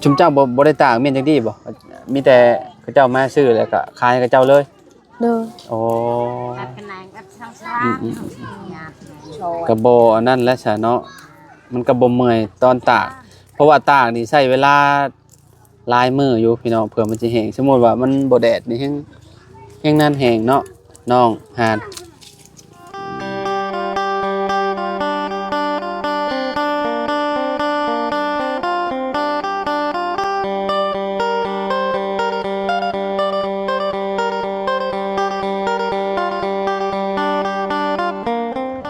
ชุมเจ้าบ่ได้ตากแม่นจังดีบ่มีแต่เขาเจ้ามาซื้อแล้วก็ขายให้เขาเจ้าเลยโดยโอ้แบบเป็นนางแบบช่างๆก็บ่อันนั้นแหละซะเนาะมันก็บ่เมื่อยตอนตากเพราะว่าตากนี่ใช้เวลาหลายมื้ออยู่พี่น้องเผื่อมันสิแห้งสมมุติว่ามันบ่แดดนี่แห้งนั้นแห้งเนาะน้องหาน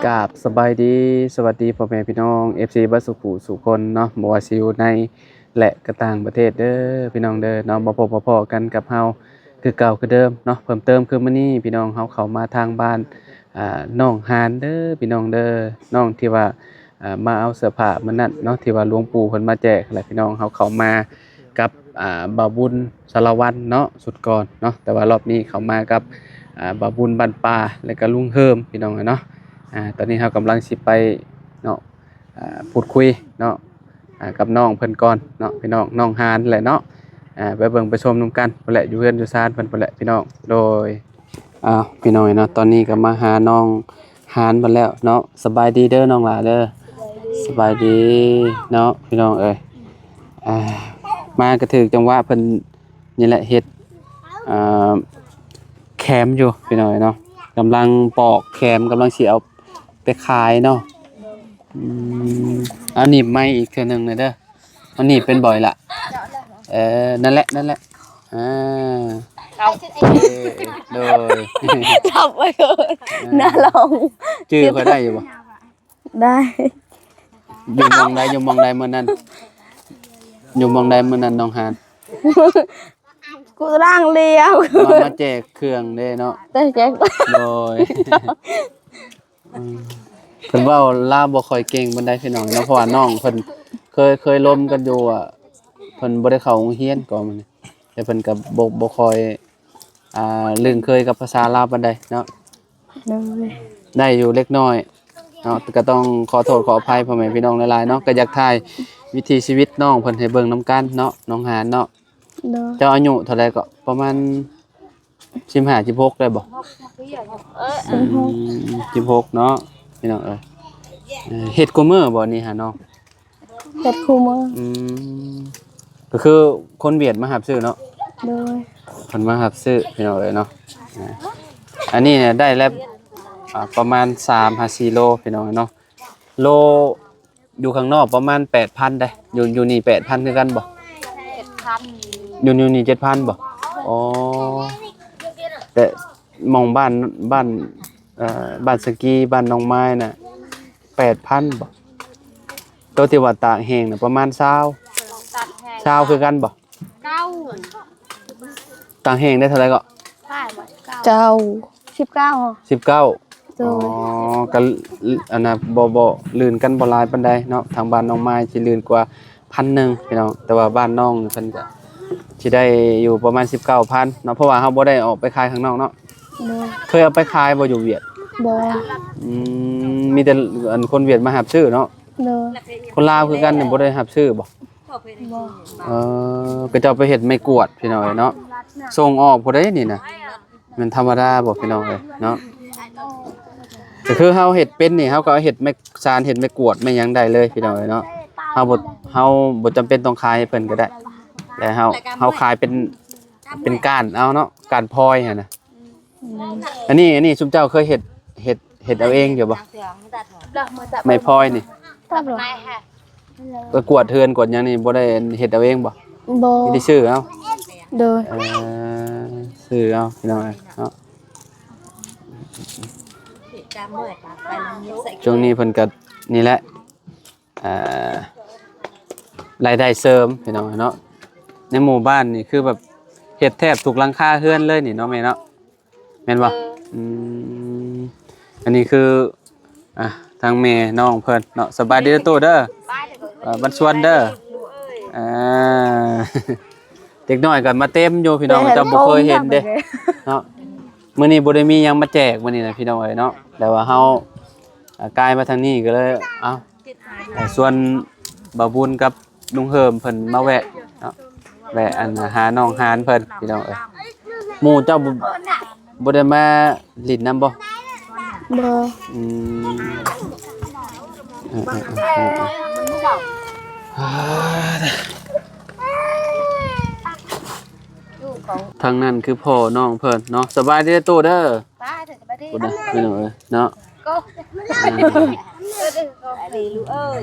กราบสบายดีสวัสดีพ่อแม่พี่น้อง FC บัสสุขุสุคนเนาะบ่ว่าสิอยู่ในและก็ต่างประเทศเด้อพี่น้องเด้อเนาะบ่พบบ่พ้อกันกับเฮาคือเก่าคือเดิมเนาะเพิ่มเติมคือมื้อนี้พี่น้องเฮาเข้ามาทางบ้านน้องหานเด้อพี่น้องเด้อน้องที่ว่ามาเอาเสื้อผ้ามื้อนั้นเนาะที่ว่าหลวงปู่เพิ่นมาแจกแหละพี่น้องเฮาเข้ามากับบ่าวบุญสารวัตรเนาะสุดก่อนเนาะแต่ว่ารอบนี้เข้ามากับบ่าวบุญบ้านป่าแล้วก็ลุงเฮิมพี่น้องเนาะตอนนี้เรากำลังสิไปเนาะพูดคุยเนาะกับน้องเพิ่นก่อนเนาะพี่น้องน้องหานแหละเนาะไปเบิ่งไปชมนำกันพุ่นแหละอยู่เฮือนอยู่ซานเพิ่นพุ่นแหละพี่น้องโดยพี่น้อยเนาะตอนนี้ก็มาหาน้องหานเพิ่นแล้วเนาะสบายดีเด้อน้องหลาเด้อสบายดีเนาะพี่น้องเอ้ยมาก็ถึกจังหวะเพิ่นนี่แหละเฮ็ดแคมอยู่พี่น้อยเนาะกำลังปอกแคมกำลังสิเอาไปขายเนาะเอาหนีบไม้อีกเทื่อนึงเลยเด้อเอาหนีบเป็นบ่อยละนั่นแหละโดย จับไว้เลยน่าลองชื่อเขาได้อยู่บ่ได้อยู่มองใดมื้อนั้นน้องหานกูร่างเลี้ยวมาแจกเครื่องเด้เนาะแต่แจ๊กโดยเพิ่นเว้าลาวบ่ค่อยเก่งปานใดพี่น้องเนาะเพราะว่าน้องเพิ่นเคยล้มกันอยู่เพิ่นบ่ได้เข้าโรงเรียนก่อนมื้อนี้แต่เพิ่นก็บ่ค่อยลื่นเคยกับภาษาลาวปานใดเนาะได้อยู่เล็กน้อยเนาะก็ต้องขอโทษขออภัยพ่อแม่พี่น้องหลายๆเนาะก็อยากถ่ายวิถีชีวิตน้องเพิ่นให้เบิ่งนํกันเนาะน้องหานเนาะเจ้าอายุเท่าใดก็ประมาณ15 16ได้บ่16เนาะพี่น้องเฮ็ดกูมื้อบ่นี่หาน้องเฮ็ดคู่มือก็คือคนเวียดมารับซื้อเนาะโดยเพิ่นมารับซื้อพี่น้องเนาะอันนี้เนี่ยได้แล้วประมาณ3-4โลพี่น้องเนาะโลอยู่ข้างนอกประมาณ 8,000 ได้อยู่นี่ 8,000 คือกันบ่ 7,000อยู่นี่ 7,000 บ่อ๋อแต่มองบ้านสกีบ้านน้องไม้น่ะ 8,000 บ่ตัวที่ว่าตากแห้งน่ะประมาณ20คือกันบ่ตากแห้งได้เท่าไหร่ก็เจ้า19อ๋อก็อันน่ะบ่ลื่นกันบ่หลายปานใดเนาะทางบ้านน้องไม้สิลื่นกว่า 1,000 พี่น้องแต่ว่าบ้านน้องเพิ่นก็สิได้อยู่ประมาณ 19,000 เนาะเพราะว่าเฮาบ่ได้ออกไปขายข้างนอกเนาะเคยเอาไปขายบ่อยู่เวียดบ่มีแต่อันคนเวียดมารับซื้อเนาะคนลาวคือกันเนี่ยบ่ได้รับซื้อบ่ก็จะเอาไปเฮ็ดไม้กวาดพี่น้องเนาะส่งออกผู้ใดนี่น่ะมันธรรมดาบ่พี่น้องเอ้ยเนาะก็คือเฮาเฮ็ดเป็นนี่เฮาก็เอาเฮ็ดไม้สานเฮ็ดไม้กวาดไม้หยังได้เลยพี่น้องเอ้ยเนาะเฮาบ่จำเป็นต้องขายให้เพิ่นก็ได้แต่เฮาขายเป็นก้านเอาเนาะก้านพลอยหั่นน่ะอันนี้ซุมเจ้าเคยเฮ็ดเอาเองอยู่บ่ไม้พลอยนี่ก็กวาดเทือนกวาดหยังนี่บ่ได้เฮ็ดเอาเองบ่มีแต่ซื้อเอาโดยซื้อเอาพี่น้องเนาะช่วงนี้เพิ่นก็นี่แหละรายได้เสริมพี่น้องเนาะในหมู่บ้านนี่คือแบบเฮ็ดแทบทุกหลังคาเรือนเลยนี่เนาะแม่เนาะแม่นบ่อันนี้คือทางแม่น้องเพิ่นเนาะสบายดีเด้อโตเด้อบันชวนเด้อเด็กน้อยก็มาเต็มอยู่พี่น้องจำบ่เคยเห็นเด้เนาะมื้อนี้บ่ได้มีหยังมาแจกมื้อนี้นะพี่น้องเอ้ยเนาะแต่ว่าเฮากายมาทางนี้ก็เลยส่วนบ่าวบุญกับลุงเฮิมเพิ่นมาแวะ แวะอันหาน้องหานเพิ่นพี่น้องเอ้ยหมู่เจ้าบ่ได้มาลิ้นนำบ่ บ่ อืมทางนั้นคือพ่อน้องเพิ่นเนาะสบายดีตู้เด้อ ป้าถึงจะไปดี พุ่นน่ะพี่น้องเอ้ยเนาะ ก็ดีลูกเอ้ย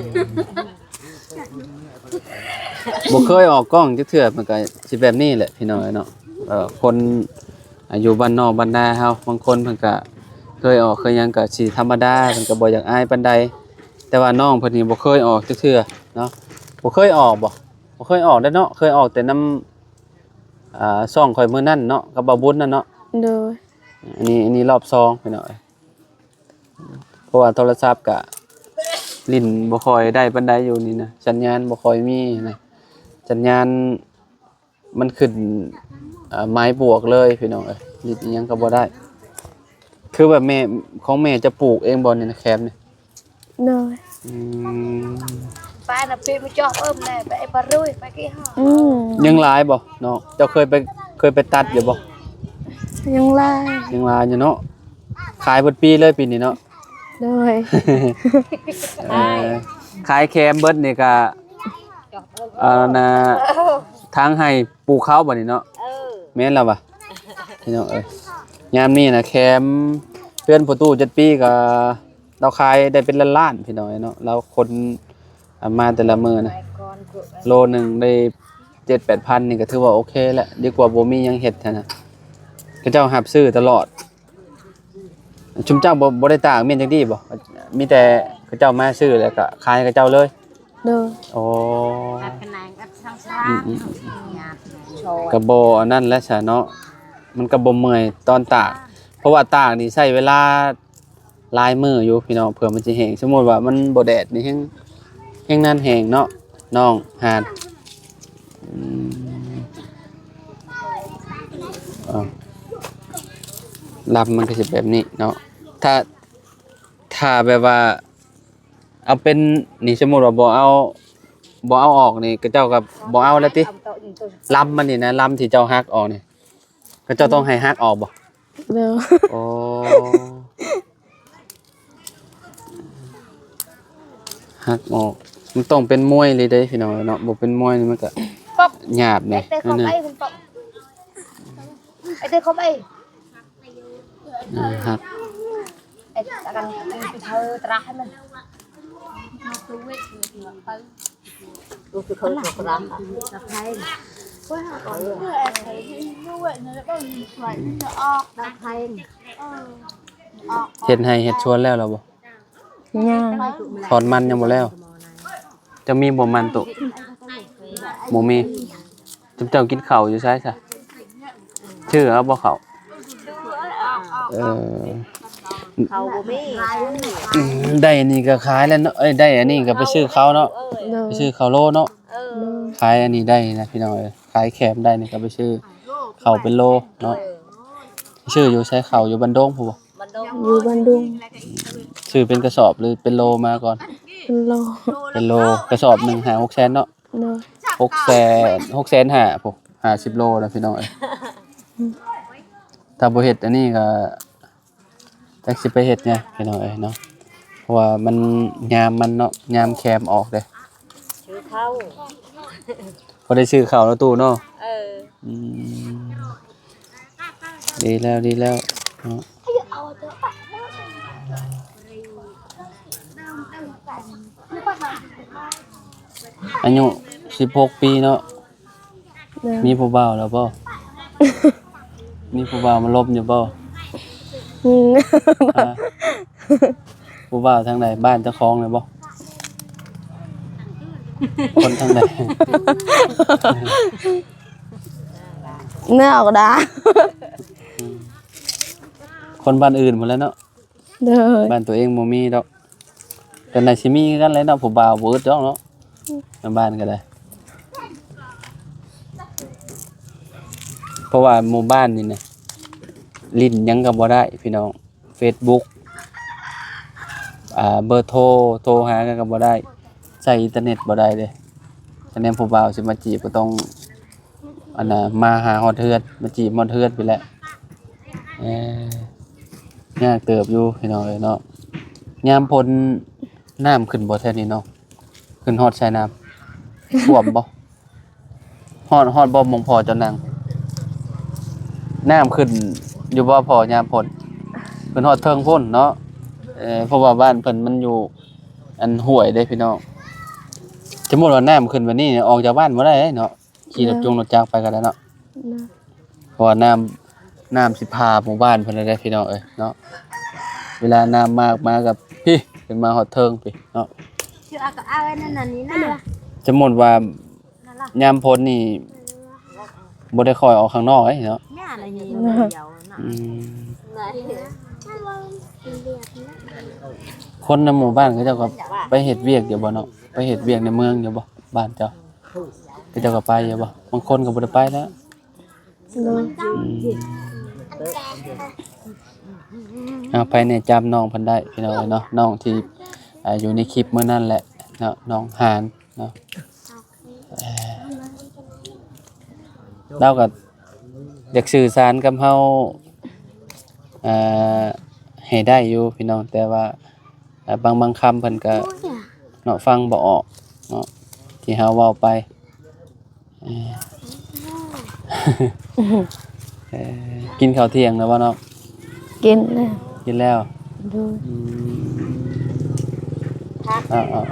บ่เคยออกกล้องจักเทื่อมันก็สิแบบนี้แหละพี่น้องเอ้ยเนาะคนอยู่บ้านนอกบ้านนาเฮาบางคนเพิ่นก็เคยออกเคยหยังก็สิธรรมดาเพิ่นก็บ่อยากอายปานใดแต่ว่าน้องเพิ่นนี่บ่เคยออกจักเทื่อเนาะบ่เคยออกบ่เคยออกเด้อเนาะเคยออกแต่นำช่องข่อยมื้อนั้นเนาะกับบ่าวบุญนั่นเนาะ โดย อันนี้รอบ2พี่น้องเอ้ยเพราะว่าโทรศัพท์ก็ลิ้นบ่ค่อยได้ปานใดอยู่นี่นะสัญญาณบ่ค่อยมีนะสัญญาณมันขึ้นไม้บวกเลยพี่น้องเอ้ยลิ้นอิหยังก็บ่ได้ คือแบบแม่ของแม่จะปลูกเองบ่นี่นะแคมนี่ โดย อืม ป้าน่ะปีมาจอกแน่ไปไอ้ปลารุ่ยไปกี่ห้อ ยังหลายบ่เนาะเจ้าเคยไปตัดอยู่บ่ ยังไล่ ยังหลายอยู่เนาะขายเบิดปีเลยปีนี้เนาะ โดย เออขายแคมเบิดนี่ก็น่ะทางให้ปลูกข้าวบ่นี่เนาะแม่นแล้วบ่พี่น้องเอ้ยยามนี้น่ะแคมเพื่อนประตู7ปีก็เราขายได้เป็นล้านๆพี่น้องเอ้ยเนาะแล้วคนมาแต่ละมื้อน่ะโลนึงได้ 7-8,000 นี่ก็ถือว่าโอเคแล้วดีกว่าบ่มีหยังเฮ็ดนะเขาเจ้ารับซื้อตลอดชุมเจ้าบ่ได้ตากแม่นจังดีบ่มีแต่เขาเจ้ามาซื้อแล้วก็ขายให้เขาเจ้าเลย โดย โอ้ แบบคะแนนแบบช่างช้างโชว์ กระโบอันนั้นแหละซะเนาะมันก็บ่เมื่อยตอนตากเพราะว่าตากนี่ใช้เวลาหลายมื้ออยู่พี่น้องเผื่อมันสิแห้งสมมุติว่ามันบ่แดดนี่แห้งนั้นแห้งเนาะน้องหาดลำมันก็จะแบบนี้เนาะถ้าแบบว่าเอาเป็นนี่สมมุติว่าบ่เอาออกนี่ก็เจ้าก็บ่เอาแล้วติลำมันนี่นะลำที่เจ้าฮักออกนี่ก็เจ้าต้องให้ฮักออกบ่ โดย โอ้ฮักออกมันต้องเป็นมวยเลยเด้พี่น้องเนาะบ่เป็นมวยนี่มันก็หยาบ ไอ้ นี่ เต้เขา นั่น ไป น่ะ คุณปองไอ้เต้เขาไป ฮัก ไอ้กันเธอตราให้มันดูคือเขาตราตราให้ เฮ็ดให้เฮ็ดชวนแล้วเหรอบ่ ย่าง ถอนมันยังบ่แล้วจะมีบ่มันตุบ่มีจำเจ้ากินข้าวอยู่ไสซะชื่อเอาบ่ข้าวเออ เขาบ่มี ได้อันนี้ก็ขายแล้วเนาะเอ้ยได้อันนี้ก็ไปซื้อข้าวเนาะ โด ไป ย ซื้อข้าวโลเนาะ โดย ขายอันนี้ได้นะพี่น้องเอ้ยขายแคมได้นี่ก็ไปซื้อข้าวเป็นโลเนาะซื้ออยู่ใช้ข้าวอยู่บันดงพุ่นบ่ มันโดน อยู่บ้านดุง ซื้อเป็นกระสอบหรือเป็นโลมาก่อน เป็นโล เป็นโลกระสอบหนึง5 6แสนเนาะ โดย 6แสน5พวก50โลนะพี่น้องเอ้ยถ้าบ่เฮ็ดอันนี้ก็จักสิไปเฮ็ดไงพี่น้องเอ้ยเนาะเพราะว่ามันยามมันเนาะยามแคมออกเด้ ชื่อเขา บ่ได้ซื้อข้าวแล้วตู้เนาะ อืม ดีแล้วเนาะอายุ16ปีเนาะ โดย มีผู้บ่าวแล้วบ่ มีผู้บ่าวมาลบอยู่บ่ ฮะผู้บ่าวทางไหนบ้านเจ้าของเลยบ่คนทางไหน เนื้อออกดา คนบ้านอื่นหมดแล้วเนาะ โดย บ้านตัวเองบ่มีดอกแต่ไหนสิมีกันเลยเนาะผู้บ่าวบ่อึดดอกเนาะในบ้านก็ได้เพราะว่าหมู่บ้านนี่นะลิ้นหยังก็บ่ได้พี่น้อง Facebook เบอร์โทรหากันก็บ่ได้ใช้อินเทอร์เน็ตบ่ได้เด้ฉะนั้นผู้บ่าวสิมาจีบก็ต้อง อันน่ะมาหาฮอดเฮือนมาจีบฮอดเฮือนไปแล้วยากเติบอยู่พี่น้องเอ้ยเนาะยามพ้นน้ำขึ้นบ่แท้นี้เนาะขึ้นฮอดชายน้ำท่วมบ่ฮอดบ่มองพอเจ้านางน้ำขึ้นอยู่บ่พอยามพ้นขึ้นฮอดเทิงพ้นเนาะเพราะว่าบ้านเพิ่นมันอยู่อันห้วยเด้พี่น้องสมมุติว่าน้ำขึ้นวันนี้ออกจากบ้านบ่ได้เนาะขี่รถจักรไปก็ได้เนาะ เด้อ เพราะว่าน้ำสิพาหมู่บ้านเพิ่นได้พี่น้องเอ้ยเนาะเวลาน้ำมากมากับพี่ขึ้นมาฮอดเทิงพี่เนาะ ชื่อเอาก็เอาไว้นั่นน่ะนี่นะ สมมุติว่ายามพ้นนี่บ่ได้ค่อยออกข้างนอกเอ้ยเนาะ เนี่ยอะไรนี่เดียวน่ะ อืม ไหน คนในหมู่บ้านเขาเจ้าก็ไปเฮ็ดเวียกอยู่บ่เนาะไปเฮ็ดเวียกในเมืองอยู่บ่บ้านเจ้าเขาเจ้าก็ไปอยู่บ่บางคนก็บ่ได้ไปแล้ว เด้อ ไปเนี่ยจำน้องเพิ่นได้พี่น้องเอ้ยเนาะน้องที่อยู่ในคลิปมื้อนั้นแหละเนาะน้องหานเนาะเราก็อยากสื่อสารกับเฮาให้ได้อยู่พี่น้องแต่ว่าบางคำเพิ่นก็เนาะฟังบ่ออกเนาะที่เฮาเว้าไปกินข้าวเที่ยงแล้วบ่เนาะ กินแล้ว กินแล้ว เด้อ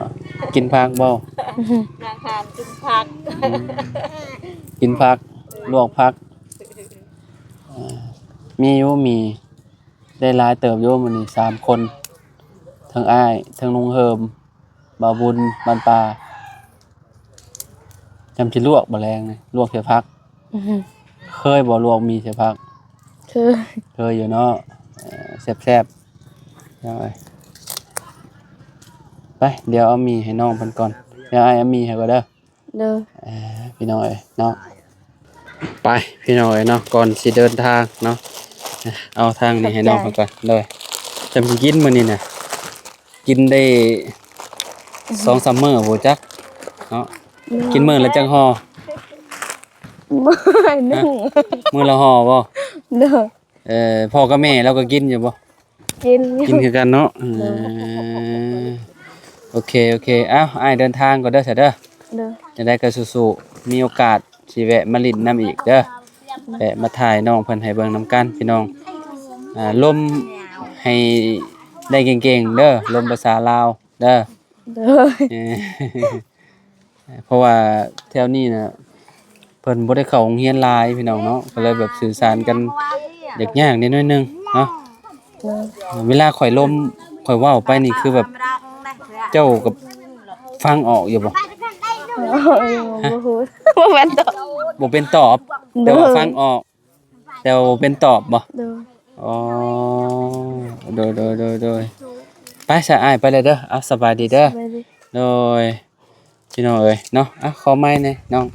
กินผักบ่ นางทานกินผัก กินผักลวกผักมีอยู่มีได้หลายเติบอยู่มื้อนี้3คนทั้งอ้ายทั้งลุงเฮิมบ่าวบุญบ้านป่าจำสิลวกบ่แรงนี่ลวกใส่ผักเคยบ่ลวกมีใส่ผัก เคยอยู่เนาะแซ่บๆเอาไว้ไปเดี๋ยวเอามีให้น้องเพิ่นก่อนเดี๋ยวอ้ายเอามีให้ก็เด้อ เด้อ พี่น้องเอ้ยเนาะไปพี่น้องเอ้ยเนาะก่อนสิเดินทางเนาะเอาทางนี้ให้น้องเพิ่นก่อนเลยจำสิกินมื้อนี้น่ะกินได้2-3 มื้อบ่จักเนาะกินมื้อละจังห่อ มื้อหนึง มื้อละห่อบ่ เด้อ พ่อกับแม่เราก็กินอยู่บ่ กินอยู่ กินคือกันเนาะโอเคอ้าวอ้ายเดินทางก่อนเด้อเด้อ เด้อ จะได้ก็สู้ๆมีโอกาสสิแวะมาลิ้นน้ำอีกเด้อแวะมาถ่ายน้องเพิ่นให้เบิ่งนํกันพี่น้องลมให้ได้เก่งๆเด้อลมภาษาลาวเด้อ เด้อ เพราะว่าแถวนี้น่ะเพิ่นบ่ได้เข้าโรงเรียนหลายพี่น้องเนาะก็เลยแบบสื่อสารกันยากๆนิดหน่อยนึงเนาะ เด้อ เวลาข่อยลมข่อยเว้าไปนี่คือแบบเจ้ากับฟังออกอยู่บ่ บ่ฮู้บ่แม่นตอบ บ่เป็นตอบ แต่ว่าฟังออก แต่ว่าบ่เป็นตอบบ่ เด้อ อ๋อโดยไปซะอ้ายไปเลยเด้อเอาสบายดีเด้อ ไปดิ โดยพี่น้องเอ้ยเนาะขอไม้หน่อยน้อง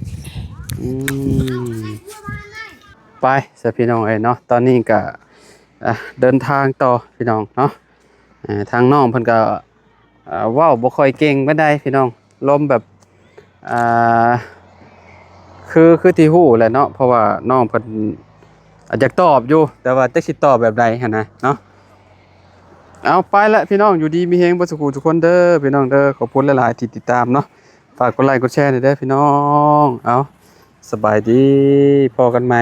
ไปซะพี่น้องเอ้ยเนาะตอนนี้ก็เดินทางต่อพี่น้องเนาะทางน้องเพิ่นก็เว้าบ่ค่อยเก่งปานใดพี่น้องลมแบบคือที่ฮู้แหละเนาะเพราะว่าน้องเพิ่นอาจจะตอบอยู่แต่ว่าจักสิตอบแบบใดหั่นนะเนาะเอาไปละพี่น้องอยู่ดีมีเฮงบ่สุขทุกคนเด้อพี่น้องเด้อขอบคุณหลายๆที่ติดตามเนาะฝากกดไลค์กดแชร์หน่อยเด้อพี่น้องเอาสบายดีพอกันใหม่